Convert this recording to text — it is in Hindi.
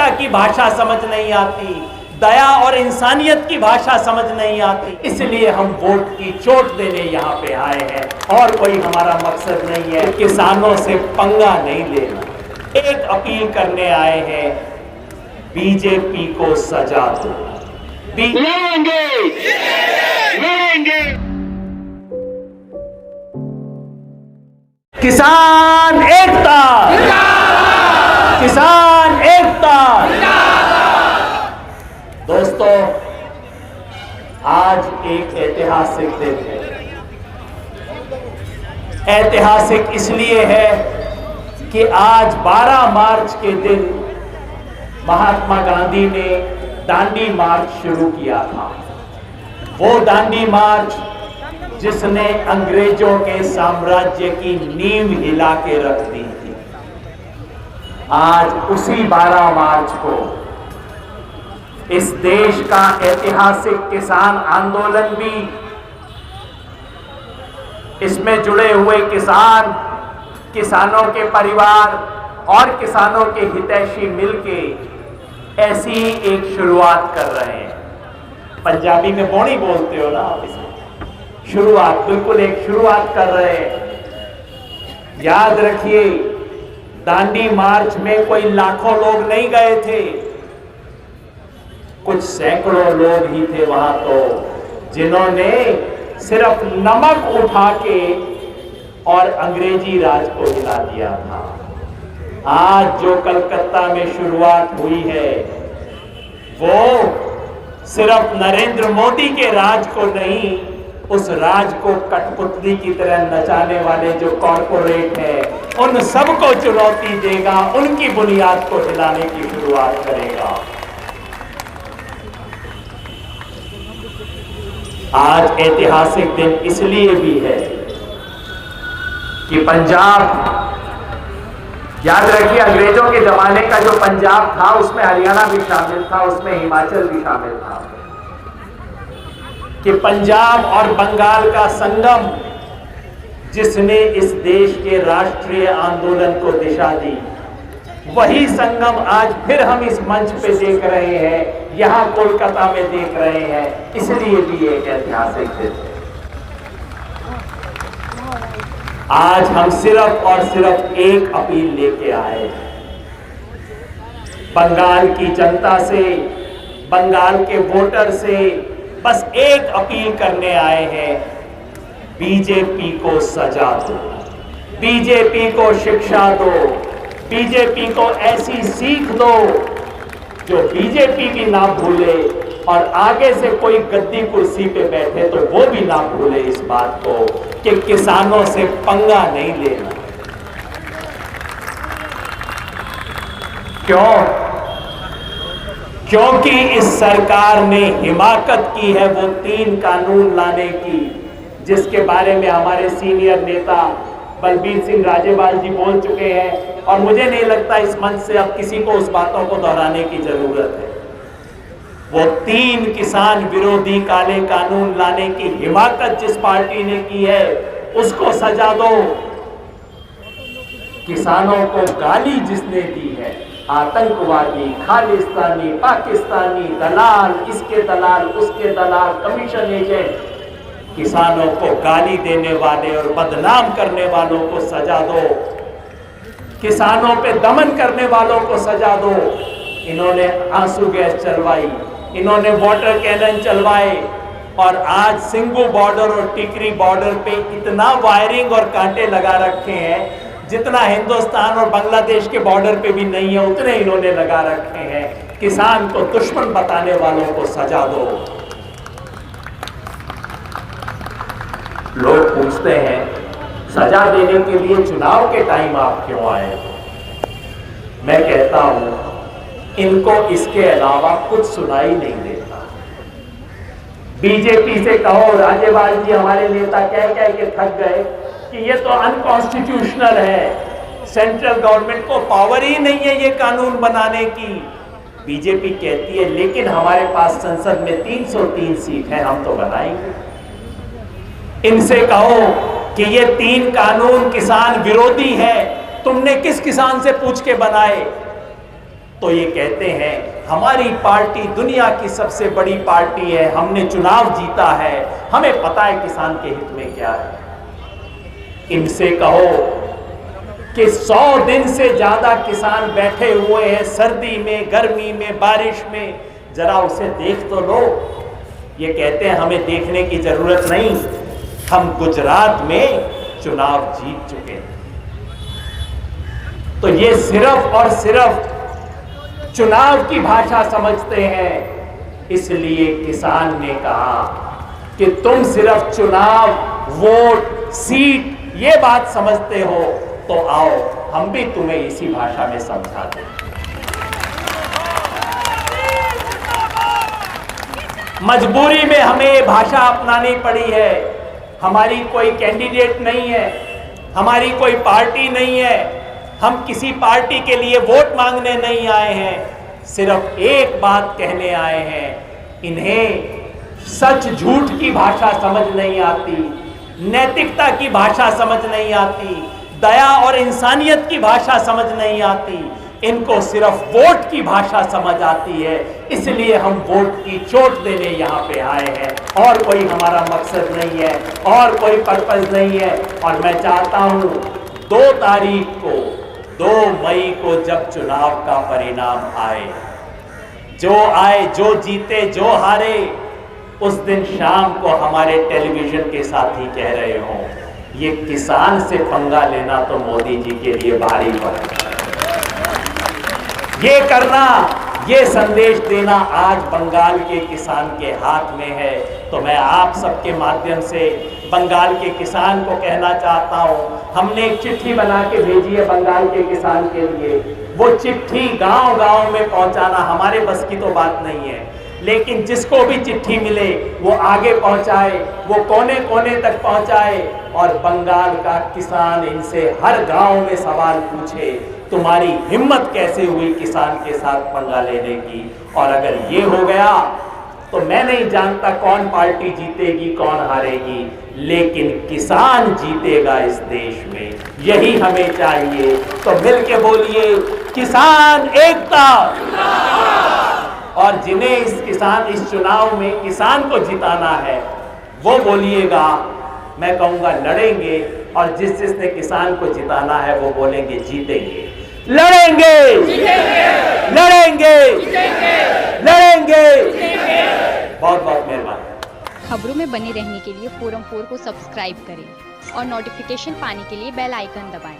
मानवता की भाषा समझ नहीं आती, दया और इंसानियत की भाषा समझ नहीं आती। इसलिए हम वोट की चोट देने यहाँ पे आए हैं और कोई हमारा मकसद नहीं है। किसानों से पंगा नहीं लेना, एक अपील करने आए हैं, बीजेपी को सजा दो। लड़ेंगे, लड़ेंगे। किसान एकता, किसान एकता। दोस्तों, आज एक ऐतिहासिक दिन है। ऐतिहासिक इसलिए है कि आज 12 मार्च के दिन महात्मा गांधी ने दांडी मार्च शुरू किया था। वो दांडी मार्च जिसने अंग्रेजों के साम्राज्य की नींव हिला के रख दी थी। आज उसी 12 मार्च को इस देश का ऐतिहासिक किसान आंदोलन भी, इसमें जुड़े हुए किसान, किसानों के परिवार और किसानों के हितैषी मिलके ऐसी एक शुरुआत कर रहे हैं। पंजाबी में बोनी बोलते हो ना आप, इसमें शुरुआत, बिल्कुल एक शुरुआत कर रहे हैं। याद रखिए, दांडी मार्च में कोई लाखों लोग नहीं गए थे, कुछ सैकड़ों लोग ही थे वहां तो, जिन्होंने सिर्फ नमक उठा के और अंग्रेजी राज को हिला दिया था। आज जो कलकत्ता में शुरुआत हुई है, वो सिर्फ नरेंद्र मोदी के राज को नहीं, उस राज को कठपुतली की तरह नचाने वाले जो कॉरपोरेट है, उन सबको चुनौती देगा, उनकी बुनियाद को हिलाने की शुरुआत करेगा। आज ऐतिहासिक दिन इसलिए भी है कि पंजाब, याद रखिए अंग्रेजों के जमाने का जो पंजाब था उसमें हरियाणा भी शामिल था, उसमें हिमाचल भी शामिल था, कि पंजाब और बंगाल का संगम जिसने इस देश के राष्ट्रीय आंदोलन को दिशा दी, वही संगम आज फिर हम इस मंच पे देख रहे हैं, यहां कोलकाता में देख रहे हैं। इसलिए भी एक ऐतिहासिक दिन है। आज हम सिर्फ और सिर्फ एक अपील लेके आए हैं, बंगाल की जनता से, बंगाल के वोटर से बस एक अपील करने आए हैं, बीजेपी को सजा दो, बीजेपी को शिक्षा दो, बीजेपी को ऐसी सीख दो जो बीजेपी भी ना भूले और आगे से कोई गद्दी कुर्सी पे बैठे तो वो भी ना भूले इस बात को कि किसानों से पंगा नहीं लेना। क्यों? क्योंकि इस सरकार ने हिमाकत की है वो 3 कानून लाने की, जिसके बारे में हमारे सीनियर नेता बलबीर सिंह राजेवाल जी बोल चुके हैं, और मुझे नहीं लगता इस मंच से अब किसी को उस बातों को दोहराने की जरूरत है। वो 3 किसान विरोधी काले कानून लाने की हिमाकत जिस पार्टी ने की है, उसको सजा दो। किसानों को गाली जिसने दी है, आतंकवादी, खालिस्तानी, पाकिस्तानी, दलाल, इसके दलाल, उसके दलाल, कमीशन एजेंट, किसानों को गाली देने वाले और बदनाम करने वालों को सजा दो, किसानों पे दमन करने वालों को सजा दो। इन्होंने आंसू गैस चलवाई, इन्होंने वाटर कैनन चलवाए, और आज सिंगू बॉर्डर और टिकरी बॉर्डर पे इतना वायरिंग और कांटे लगा रखे हैं जितना हिंदुस्तान और बांग्लादेश के बॉर्डर पे भी नहीं है, उतने इन्होंने लगा रखे हैं। किसान को दुश्मन बताने वालों को सजा दो। लोग पूछते हैं सजा देने के लिए चुनाव के टाइम आप क्यों आए हो? मैं कहता हूं इनको इसके अलावा कुछ सुनाई नहीं देता। बीजेपी से कहो, राजेवाल जी हमारे नेता कह के थक गए कि ये तो अनकॉन्स्टिट्यूशनल है, सेंट्रल गवर्नमेंट को पावर ही नहीं है ये कानून बनाने की। बीजेपी कहती है लेकिन हमारे पास संसद में 303 सीट है, हम तो बनाएंगे। इनसे कहो कि ये 3 कानून किसान विरोधी है, तुमने किस किसान से पूछ के बनाए? तो ये कहते हैं हमारी पार्टी दुनिया की सबसे बड़ी पार्टी है, हमने चुनाव जीता है, हमें पता है किसान के हित में क्या है। इनसे कहो कि 100 दिन से ज्यादा किसान बैठे हुए हैं सर्दी में, गर्मी में, बारिश में, जरा उसे देख तो लो। ये कहते हैं हमें देखने की जरूरत नहीं, हम गुजरात में चुनाव जीत चुके हैं। तो ये सिर्फ और सिर्फ चुनाव की भाषा समझते हैं। इसलिए किसान ने कहा कि तुम सिर्फ चुनाव, वोट, सीट ये बात समझते हो, तो आओ हम भी तुम्हें इसी भाषा में समझा दें। मजबूरी में हमें ये भाषा अपनानी पड़ी है। हमारी कोई कैंडिडेट नहीं है, हमारी कोई पार्टी नहीं है, हम किसी पार्टी के लिए वोट मांगने नहीं आए हैं, सिर्फ एक बात कहने आए हैं। इन्हें सच झूठ की भाषा समझ नहीं आती, नैतिकता की भाषा समझ नहीं आती, दया और इंसानियत की भाषा समझ नहीं आती, इनको सिर्फ वोट की भाषा समझ आती है। इसलिए हम वोट की चोट देने यहाँ पे आए हैं, और कोई हमारा मकसद नहीं है, और कोई पर्पस नहीं है। और मैं चाहता हूँ 2 तारीख को, 2 मई को जब चुनाव का परिणाम आए, जो आए, जो जीते, जो हारे, उस दिन शाम को हमारे टेलीविजन के साथी कह रहे हो ये किसान से पंगा लेना तो मोदी जी के लिए भारी पड़ा। ये करना, ये संदेश देना आज बंगाल के किसान के हाथ में है। तो मैं आप सबके माध्यम से बंगाल के किसान को कहना चाहता हूँ, हमने एक चिट्ठी बना के भेजी है बंगाल के किसान के लिए। वो चिट्ठी गांव-गांव में पहुंचाना हमारे बस की तो बात नहीं है, लेकिन जिसको भी चिट्ठी मिले वो आगे पहुंचाए, वो कोने कोने तक पहुंचाए, और बंगाल का किसान इनसे हर गांव में सवाल पूछे, तुम्हारी हिम्मत कैसे हुई किसान के साथ पंगा लेने की। और अगर ये हो गया तो मैं नहीं जानता कौन पार्टी जीतेगी, कौन हारेगी, लेकिन किसान जीतेगा इस देश में, यही हमें चाहिए। तो मिलके बोलिए किसान एकता। और जिन्हें इस चुनाव में किसान को जिताना है वो बोलिएगा, मैं कहूंगा लड़ेंगे, और जिसने किसान को जिताना है वो बोलेंगे जीतेंगे। लड़ेंगे, लड़ेंगे, लड़ेंगे। बहुत बहुत मेहरबानी। खबरों में बने रहने के लिए फोरम 4 को सब्सक्राइब करें और नोटिफिकेशन पाने के लिए बेल आइकन दबाएं।